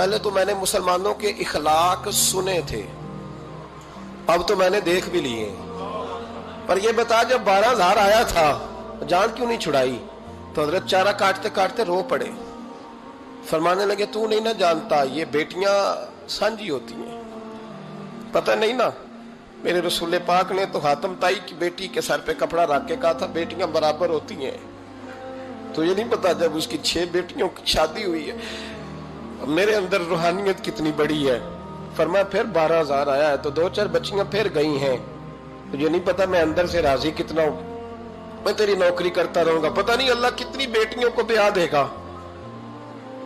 پہلے تو میں نے مسلمانوں کے اخلاق سنے تھے، اب تو میں نے دیکھ بھی لیے، پر یہ بتا جب 12,000 آیا تھا جان کیوں نہیں چھڑائی؟ تو حضرت چارہ کاٹتے کاٹتے رو پڑے، فرمانے لگے تو نہیں نہ جانتا یہ بیٹیاں سانجھی ہوتی ہیں، پتہ نہیں نا؟ میرے رسول پاک نے تو حاتم تائی کی بیٹی کے سر پہ کپڑا رکھ کے کہا تھا بیٹیاں برابر ہوتی ہیں، تو یہ نہیں پتا جب اس کی 6 بیٹیوں کی شادی ہوئی ہے میرے اندر روحانیت کتنی بڑی ہے۔ فرمایا پھر 12,000 آیا ہے تو 2-4 بچیاں پھر گئی ہیں، تجھے نہیں پتا میں اندر سے راضی کتنا ہوں، میں تیری نوکری کرتا رہوں گا، پتہ نہیں اللہ کتنی بیٹیوں کو بیاہ دے گا۔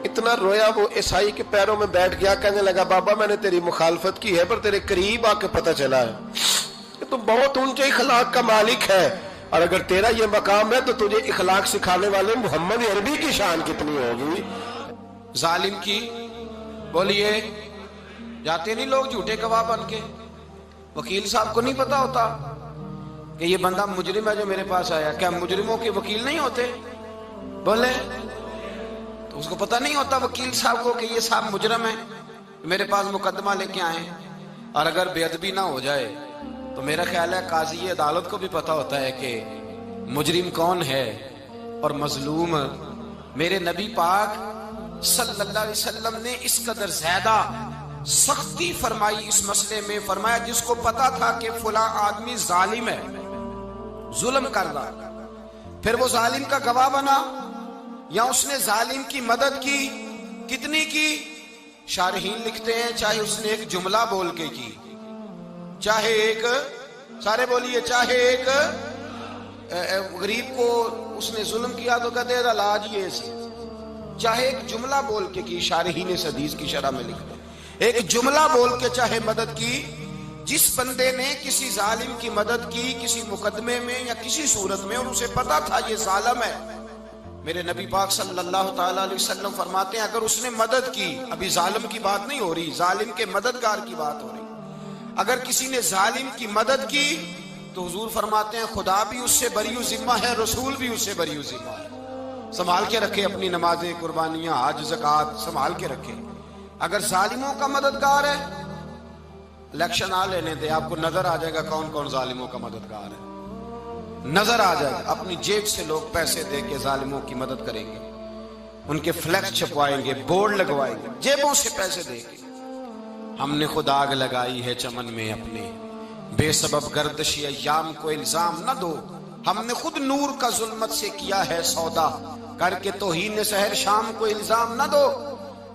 اتنا رویا وہ عیسائی کے پیروں میں بیٹھ گیا، کہنے لگا بابا میں نے تیری مخالفت کی ہے پر تیرے قریب آ کے پتہ چلا ہے کہ تو بہت اونچے اخلاق کا مالک ہے، اور اگر تیرا یہ مقام ہے تو تجھے اخلاق سکھانے والے محمد عربی کی شان کتنی ہوگی۔ ظالم کی بولیے جاتے نہیں لوگ جھوٹے گواہ بن کے، وکیل صاحب کو نہیں پتا ہوتا کہ یہ بندہ مجرم ہے جو میرے پاس آیا، کیا مجرموں کے وکیل نہیں ہوتے؟ بولے تو اس کو پتہ نہیں ہوتا وکیل صاحب کو کہ یہ صاحب مجرم ہے، میرے پاس مقدمہ لے کے آئے، اور اگر بے ادبی نہ ہو جائے تو میرا خیال ہے قاضی عدالت کو بھی پتا ہوتا ہے کہ مجرم کون ہے اور مظلوم۔ میرے نبی پاک صلی اللہ علیہ وسلم نے اس قدر زیادہ سختی فرمائی اس مسئلے میں، فرمایا جس کو پتا تھا کہ فلاں آدمی ظالم ہے، ظلم کر رہا، پھر وہ ظالم کا گواہ بنا یا اس نے ظالم کی مدد کی، کتنی کی؟ شارحین لکھتے ہیں چاہے اس نے ایک جملہ بول کے کی، چاہے ایک، سارے بولیے، چاہے ایک غریب کو اس نے ظلم کیا تو کہتے ہیں علاج یہ سی، چاہے ایک جملہ بول کے کی، شارحین اس حدیث کی شرح میں لکھتے ہیں ایک جملہ بول کے چاہے مدد کی، جس بندے نے کسی ظالم کی مدد کی کسی مقدمے میں یا کسی صورت میں اور اسے پتا تھا یہ ظالم ہے، میرے نبی پاک صلی اللہ تعالی علیہ وسلم فرماتے ہیں اگر اس نے مدد کی، ابھی ظالم کی بات نہیں ہو رہی، ظالم کے مددگار کی بات ہو رہی، اگر کسی نے ظالم کی مدد کی تو حضور فرماتے ہیں خدا بھی اس سے بری و ذمہ ہے، رسول بھی اس سے بری و ذمہ ہے۔ سنبھال کے رکھے اپنی نمازیں، قربانیاں، حج، زکوٰۃ سنبھال کے رکھے۔ اگر ظالموں کا مددگار ہے، الیکشن آ لینے دے، آپ کو نظر آ جائے گا کون کون ظالموں کا مددگار ہے، نظر آ جائے گا۔ اپنی جیب سے لوگ پیسے دے کے ظالموں کی مدد کریں گے، ان کے فلیکس چھپوائیں گے، بورڈ لگوائیں گے، جیبوں سے پیسے دے کے۔ ہم نے خود آگ لگائی ہے چمن میں اپنے، بے سبب گردشی ایام کو الزام نہ دو، ہم نے خود نور کا ظلمت سے کیا ہے سودا، کر کے توہین سحر شام کو الزام نہ دو۔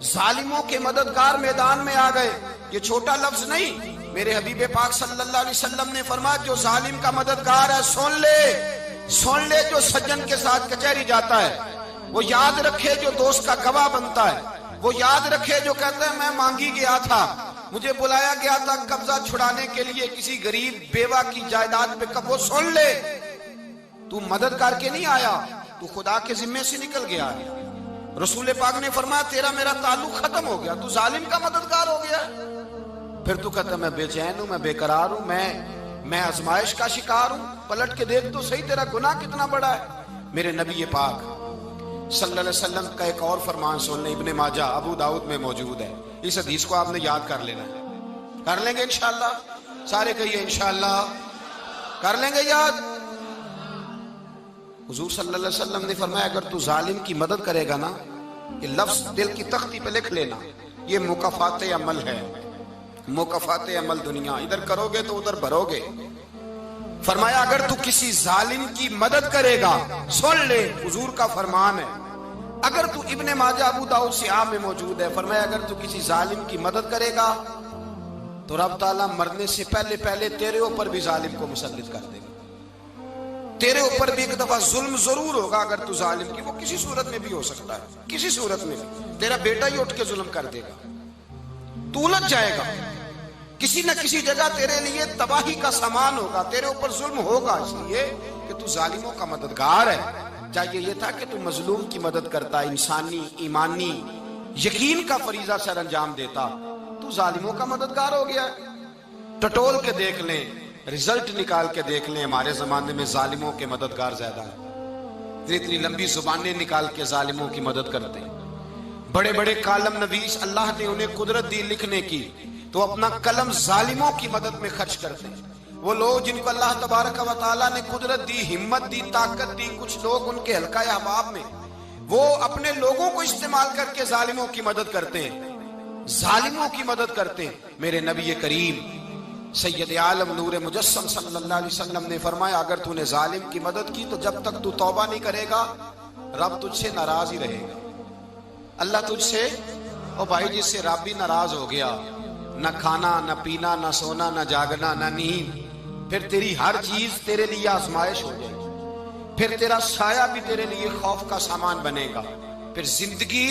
ظالموں کے مددگار میدان میں آ گئے، یہ چھوٹا لفظ نہیں، میرے حبیب پاک صلی اللہ علیہ وسلم نے فرمایا جو ظالم کا مددگار ہے سن لے جو سجن کے ساتھ کچہری جاتا ہے، وہ یاد رکھے جو دوست کا گواہ بنتا ہے، وہ یاد رکھے جو کہتا ہے میں مانگی گیا تھا، مجھے بلایا گیا تھا قبضہ چھڑانے کے لیے کسی غریب بیوہ کی جائیداد پہ، وہ سن لے تو مدد کر کے نہیں آیا، تو خدا کے ذمے سے نکل گیا ہے۔ رسول پاک نے فرمایا تیرا میرا تعلق ختم ہو گیا، تو ظالم کا مددگار ہو گیا، پھر تو کہتا میں بے چین ہوں، میں بے قرار ہوں، میں آزمائش کا شکار ہوں، پلٹ کے دیکھ تو صحیح تیرا گناہ کتنا بڑا ہے۔ میرے نبی پاک صلی اللہ علیہ وسلم کا ایک اور فرمان سن لیں، ابن ماجہ ابو داؤد میں موجود ہے، اس حدیث کو آپ نے یاد کر لینا ہے، کر لیں گے انشاءاللہ، سارے کہیے انشاءاللہ، کر لیں گے یاد۔ حضور صلی اللہ علیہ وسلم نے فرمایا اگر تو ظالم کی مدد کرے گا نا، یہ لفظ دل کی تختی پہ لکھ لینا، یہ مکافات عمل ہے، مکافات عمل دنیا، ادھر کرو گے تو ادھر بھرو گے۔ فرمایا اگر تو کسی ظالم کی مدد کرے گا، سن لے حضور کا فرمان ہے، اگر تو ابن ماجہ ابو داؤد سیاہ میں موجود ہے، فرمایا اگر تو کسی ظالم کی مدد کرے گا تو رب تعالیٰ مرنے سے پہلے تیرے اوپر بھی ظالم کو مسلط کر دے گا، تیرے اوپر بھی ایک دفعہ ظلم ضرور ہوگا اگر تو ظالم کی، وہ کسی صورت میں بھی ہو سکتا ہے، کسی صورت میں بھی تیرا بیٹا ہی اٹھ کے ظلم کر دے گا، تو الجھ جائے گا، کسی نہ کسی جگہ تیرے لیے تباہی کا سامان ہوگا، تیرے اوپر ظلم ہوگا، اس لیے کہ تو ظالموں کا مددگار ہے۔ چاہیے یہ تھا کہ تو مظلوم کی مدد کرتا، انسانی ایمانی یقین کا فریضہ سر انجام دیتا، تو ظالموں کا مددگار ہو گیا۔ ٹٹول کے دیکھ لیں، رزلٹ نکال کے دیکھ لیں، ہمارے زمانے میں ظالموں کے مددگار زیادہ ہیں، اتنی لمبی زبانیں نکال کے ظالموں کی مدد کرتے ہیں، بڑے بڑے کالم نویس اللہ نے انہیں قدرت دی لکھنے کی، تو اپنا قلم ظالموں کی مدد میں خرچ کرتے ہیں۔ وہ لوگ جن کو اللہ تبارک و تعالیٰ نے قدرت دی، ہمت دی، طاقت دی، کچھ لوگ ان کے حلقہ احباب میں، وہ اپنے لوگوں کو استعمال کر کے ظالموں کی مدد کرتے ہیں، ظالموں کی مدد کرتے ہیں۔ میرے نبی کریم سید عالم نور مجسم صلی اللہ علیہ وسلم نے فرمایا، اگر تو نے ظالم کی مدد کی تو جب تک تو توبہ نہیں کرے گا رب تجھ سے ناراض ہی رہے گا۔ اللہ تجھ سے، او بھائی جس سے رب بھی ناراض ہو گیا، نہ کھانا نہ پینا نہ سونا نہ جاگنا نہ نیند، پھر تیری ہر چیز تیرے لیے آزمائش ہو جائے گی، پھر تیرا سایہ بھی تیرے لیے خوف کا سامان بنے گا، پھر زندگی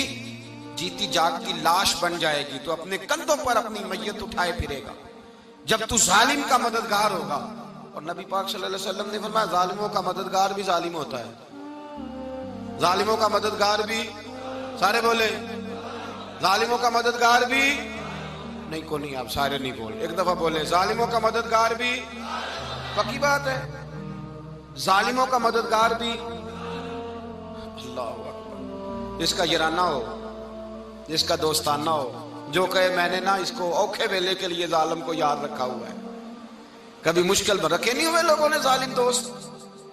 جیتی جاگتی لاش بن جائے گی، تو اپنے کندھوں پر اپنی میت اٹھائے پھرے گا جب تو ظالم کا مددگار ہوگا۔ اور نبی پاک صلی اللہ علیہ وسلم نے فرمایا ظالموں کا مددگار بھی ظالم ہوتا ہے، ظالموں کا مددگار بھی، سارے بولے ظالموں کا مددگار بھی نہیں، کو نہیں، آپ سارے نہیں بولے، ایک دفعہ بولے ظالموں کا مددگار بھی، پکی بات ہے، ظالموں کا مددگار بھی۔ اللہ اکبر، جس کا یارانہ ہو، جس کا دوستانہ ہو، جو کہے میں نے نا اس کو اوکھے ویلے کے لیے ظالم کو یاد رکھا ہوا ہے۔ کبھی مشکل میں رکھے نہیں ہوئے لوگوں نے ظالم دوست،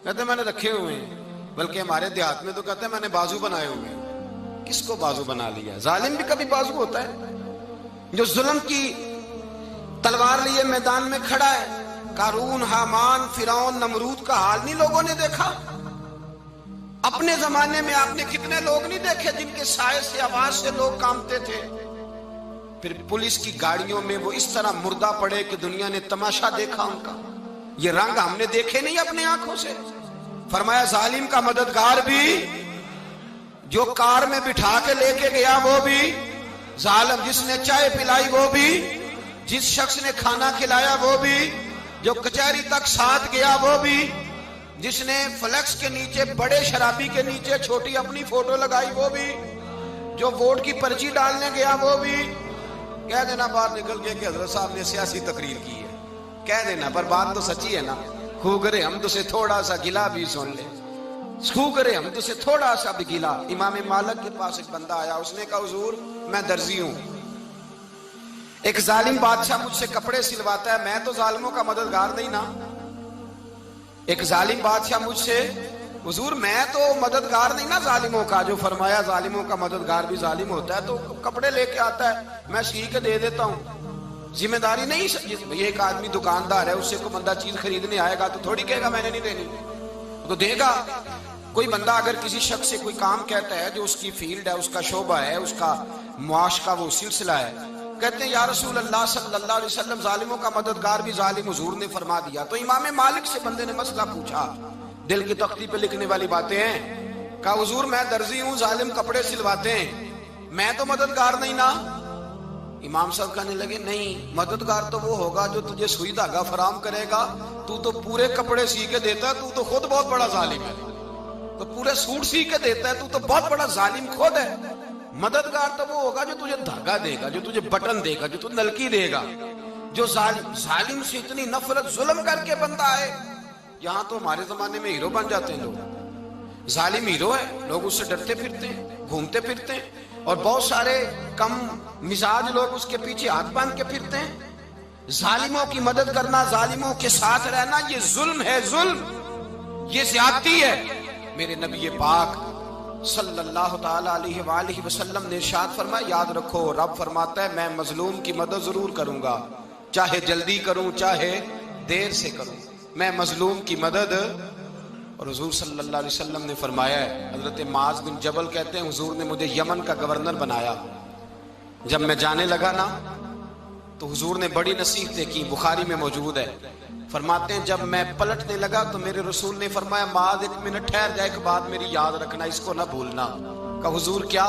کہتے میں نے رکھے ہوئے ہیں، بلکہ ہمارے دیہات میں تو کہتے ہیں میں نے بازو بنائے ہوئے ہیں۔ کس کو بازو بنا لیا؟ ظالم بھی کبھی بازو ہوتا ہے، جو ظلم کی تلوار لیے میدان میں کھڑا ہے۔ قارون، حامان، فرعون، نمرود کا حال نہیں لوگوں نے دیکھا؟ اپنے زمانے میں آپ نے کتنے لوگ نہیں دیکھے جن کے سائے سے، آواز سے لوگ کانپتے تھے؟ پھر پولیس کی گاڑیوں میں وہ اس طرح مردہ پڑے کہ دنیا نے تماشا دیکھا ان کا۔ یہ رنگ ہم نے دیکھے نہیں اپنے آنکھوں سے۔ فرمایا ظالم کا مددگار بھی، جو کار میں بٹھا کے لے کے گیا وہ بھی ظالم، جس نے چائے پلائی وہ بھی، جس شخص نے کھانا کھلایا وہ بھی، جو کچہری تک ساتھ گیا وہ بھی، جس نے فلیکس کے نیچے، بڑے شرابی کے نیچے چھوٹی اپنی فوٹو لگائی وہ بھی، جو ووٹ کی پرچی ڈالنے گیا وہ بھی۔ کہہ دینا باہر نکل کے کہ حضرت صاحب نے سیاسی تقریر کی ہے، کہہ دینا، پر بات تو سچی ہے نا۔ خوگرے حمد سے تھوڑا سا گلا بھی سن لے، خوگرے حمد سے تھوڑا سا بھی گلا۔ امام مالک کے پاس ایک بندہ آیا، اس نے کہا حضور میں درزی ہوں، ایک ظالم بادشاہ مجھ سے کپڑے سلواتا ہے، میں تو ظالموں کا مددگار نہیں نا۔ ایک ظالم بادشاہ مجھ سے، حضور میں تو مددگار نہیں نا ظالموں کا، جو فرمایا ظالموں کا مددگار بھی ظالم ہوتا ہے، تو کپڑے لے کے آتا ہے میں سی کے دے دیتا ہوں، ذمہ داری نہیں۔ یہ ایک آدمی دکاندار ہے، اس سے کوئی بندہ چیز خریدنے آئے گا تو تھوڑی کہے گا میں نے نہیں دینی، تو دے گا۔ کوئی بندہ اگر کسی شخص سے کوئی کام کہتا ہے جو اس کی فیلڈ ہے، اس کا شعبہ ہے، اس کا معاش کا وہ سلسلہ ہے، کہتے ہیں یا رسول اللہ صلی اللہ علیہ وسلم ظالموں کا مددگار بھی ظالم، حضور نے فرما دیا۔ تو امام مالک سے بندے نے مسئلہ پوچھا، دل کی تختی پہ لکھنے والی باتیں ہیں، کہا حضور میں درزی ہوں، ظالم کپڑے سلواتے ہیں، میں تو مددگار نہیں نا۔ امام صاحب کہنے لگے نہیں، مددگار تو وہ ہوگا جو تجھے سوئی دھاگا فراہم کرے گا، تو پورے کپڑے سی کے دیتا ہے، تو خود بہت بڑا ظالم ہے، تو پورے سوٹ سی کے دیتا ہے، تو بہت بڑا ظالم خود ہے۔ مددگار تو وہ ہوگا جو تجھے دھاگا دے گا، جو تجھے بٹن دے گا، جو تجھے نلکی دے گا، جو ظالم سے اتنی نفرت ظلم کر کے بندہ ہے۔ یہاں تو ہمارے زمانے میں ہیرو بن جاتے ہیں لوگ، ظالم ہیرو ہے، لوگ اس سے ڈرتے پھرتے ہیں، گھومتے پھرتے ہیں، اور بہت سارے کم مزاج لوگ اس کے پیچھے ہاتھ باندھ کے پھرتے ہیں۔ ظالموں کی مدد کرنا، ظالموں کے ساتھ رہنا، یہ ظلم ہے، ظلم، یہ زیادتی ہے۔ میرے نبی پاک صلی اللہ تعالی علیہ وآلہ وسلم نے ارشاد فرمایا، یاد رکھو رب فرماتا ہے میں مظلوم کی مدد ضرور کروں گا، چاہے جلدی کروں چاہے دیر سے کروں، میں مظلوم کی مدد۔ اور حضور صلی اللہ علیہ وسلم نے فرمایا ہے، حضرت معاذ بن جبل کہتے ہیں حضور نے مجھے یمن کا گورنر بنایا، جب میں جانے لگا نا تو حضور نے بڑی نصیحتیں کی، بخاری میں موجود ہے، فرماتے ہیں جب میں پلٹنے لگا تو میرے رسول نے فرمایا معاذ ایک منٹ ٹھہر جا، ایک بات میری یاد رکھنا، اس کو نہ بھولنا۔ کہا حضور کیا؟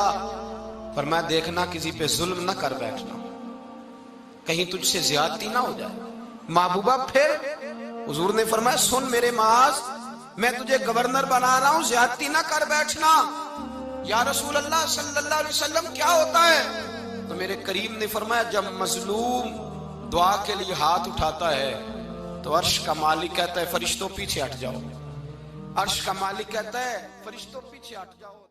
فرمایا دیکھنا کسی پہ ظلم نہ کر بیٹھنا، کہیں تجھ سے زیادتی نہ ہو جائے۔ محبوبہ پھر حضور نے فرمایا سن میرے معاذ، میں تجھے گورنر بنا رہا ہوں، زیادتی نہ کر بیٹھنا۔ یا رسول اللہ صلی اللہ علیہ وسلم کیا ہوتا ہے؟ تو میرے کریم نے فرمایا جب مظلوم دعا کے لیے ہاتھ اٹھاتا ہے تو عرش کا مالک کہتا ہے فرشتوں پیچھے ہٹ جاؤ، عرش کا مالک کہتا ہے فرشتوں پیچھے ہٹ جاؤ۔